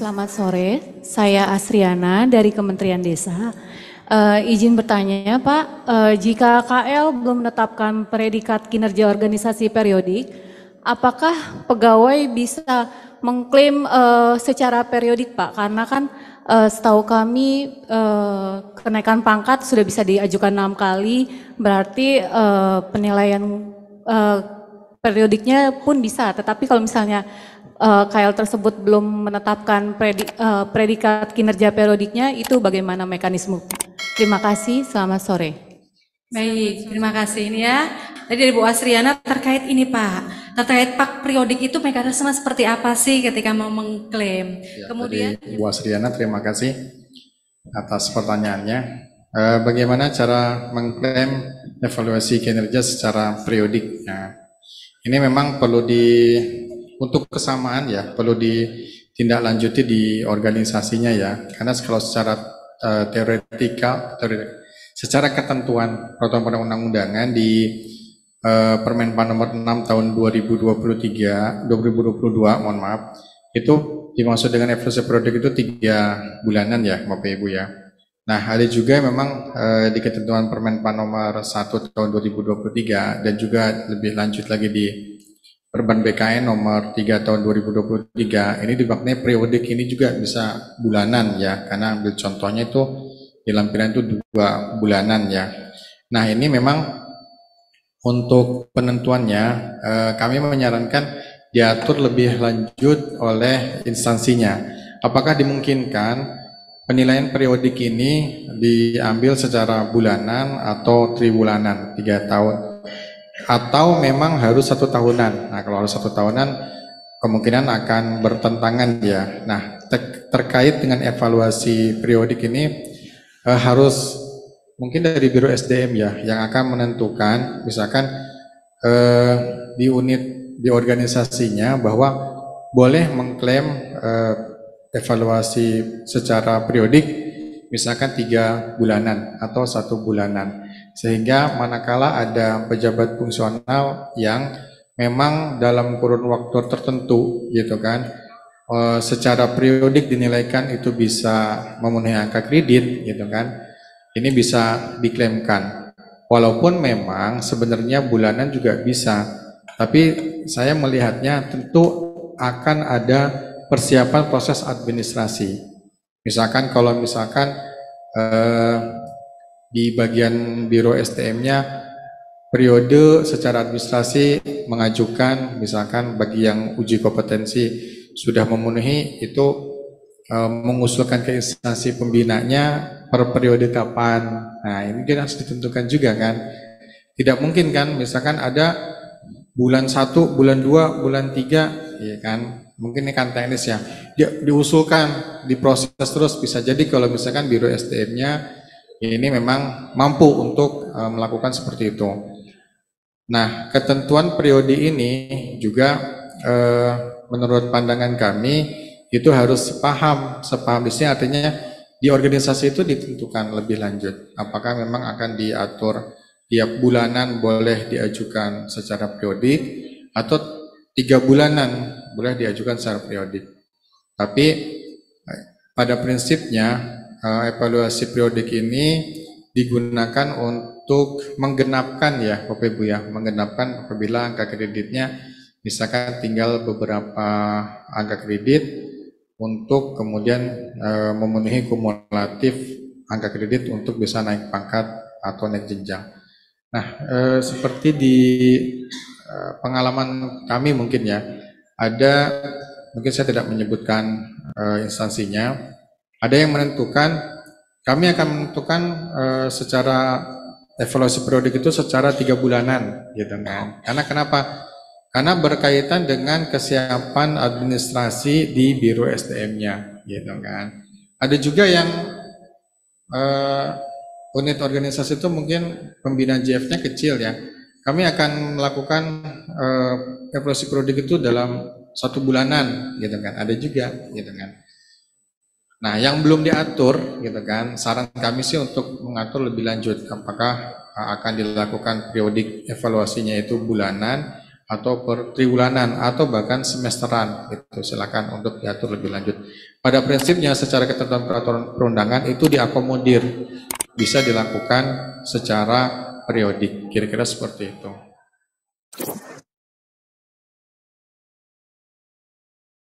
Selamat sore, saya Asriana dari Kementerian Desa. Izin bertanya Pak, jika KL belum menetapkan predikat kinerja organisasi periodik, apakah pegawai bisa mengklaim secara periodik Pak? Karena kan setahu kami kenaikan pangkat sudah bisa diajukan 6 kali, berarti penilaian periodiknya pun bisa. Tetapi kalau misalnya KL tersebut belum menetapkan predikat kinerja periodiknya, itu bagaimana mekanisme? Terima kasih, selamat sore. Baik, terima kasih ini ya. Tadi dari Bu Asriana terkait ini Pak, terkait pak periodik itu mekanisme seperti apa sih ketika mau mengklaim? Ya, Kemudian Bu Asriana, terima kasih atas pertanyaannya. Bagaimana cara mengklaim evaluasi kinerja secara periodik? Nah, ini memang perlu untuk kesamaan ya, perlu ditindaklanjuti di organisasinya ya. Karena kalau secara secara ketentuan peraturan perundang-undangan di Permenpan nomor 6 tahun 2022, mohon maaf, itu dimaksud dengan evaluasi periodik itu 3 bulanan ya, Bapak Ibu ya. Nah, ada juga memang di ketentuan Permenpan nomor 1 tahun 2023 dan juga lebih lanjut lagi di Perban BKN nomor 3 tahun 2023, ini dimaknai periodik ini juga bisa bulanan ya, karena ambil contohnya itu di lampiran itu 2 bulanan ya. Nah, ini memang untuk penentuannya kami menyarankan diatur lebih lanjut oleh instansinya. Apakah dimungkinkan penilaian periodik ini diambil secara bulanan atau triwulanan 3 tahun? Atau memang harus 1 tahunan? Nah, kalau harus 1 tahunan kemungkinan akan bertentangan ya. Nah, terkait dengan evaluasi periodik ini harus mungkin dari Biro SDM ya yang akan menentukan, misalkan di organisasinya bahwa boleh mengklaim evaluasi secara periodik misalkan 3 bulanan atau 1 bulanan. Sehingga manakala ada pejabat fungsional yang memang dalam kurun waktu tertentu gitu kan secara periodik dinilaikan itu bisa memenuhi angka kredit gitu kan, ini bisa diklaimkan. Walaupun memang sebenarnya bulanan juga bisa, tapi saya melihatnya tentu akan ada persiapan proses administrasi. Misalkan kalau di bagian Biro SDM-nya periode secara administrasi mengajukan, misalkan bagi yang uji kompetensi sudah memenuhi itu mengusulkan ke instansi pembinanya per periode kapan. Nah, ini kan harus ditentukan juga kan. Tidak mungkin kan misalkan ada bulan 1, bulan 2, bulan 3 ya kan. Mungkin ini kan teknis ya. Diusulkan, diproses terus, bisa jadi kalau misalkan Biro SDM-nya ini memang mampu untuk melakukan seperti itu. Nah, ketentuan periode ini juga menurut pandangan kami itu harus sepaham di sini, artinya di organisasi itu ditentukan lebih lanjut apakah memang akan diatur tiap bulanan boleh diajukan secara periodik atau 3 bulanan boleh diajukan secara periodik. Tapi pada prinsipnya evaluasi periodik ini digunakan untuk menggenapkan ya Bapak Ibu ya, menggenapkan apabila angka kreditnya misalkan tinggal beberapa angka kredit untuk kemudian memenuhi kumulatif angka kredit untuk bisa naik pangkat atau naik jenjang. Nah, seperti di pengalaman kami mungkin ya, mungkin saya tidak menyebutkan instansinya, ada yang menentukan, kami akan menentukan secara evaluasi periodik itu secara 3 bulanan gitu kan. Karena kenapa? Karena berkaitan dengan kesiapan administrasi di Biro SDM-nya gitu kan. Ada juga yang unit organisasi itu mungkin pembinaan JF-nya kecil ya. Kami akan melakukan evaluasi periodik itu dalam 1 bulanan gitu kan. Ada juga gitu kan. Nah, yang belum diatur gitu kan, saran kami sih untuk mengatur lebih lanjut apakah akan dilakukan periodik evaluasinya itu bulanan atau per triwulanan atau bahkan semesteran, itu silakan untuk diatur lebih lanjut. Pada prinsipnya secara ketentuan peraturan perundangan itu diakomodir, bisa dilakukan secara periodik, kira-kira seperti itu.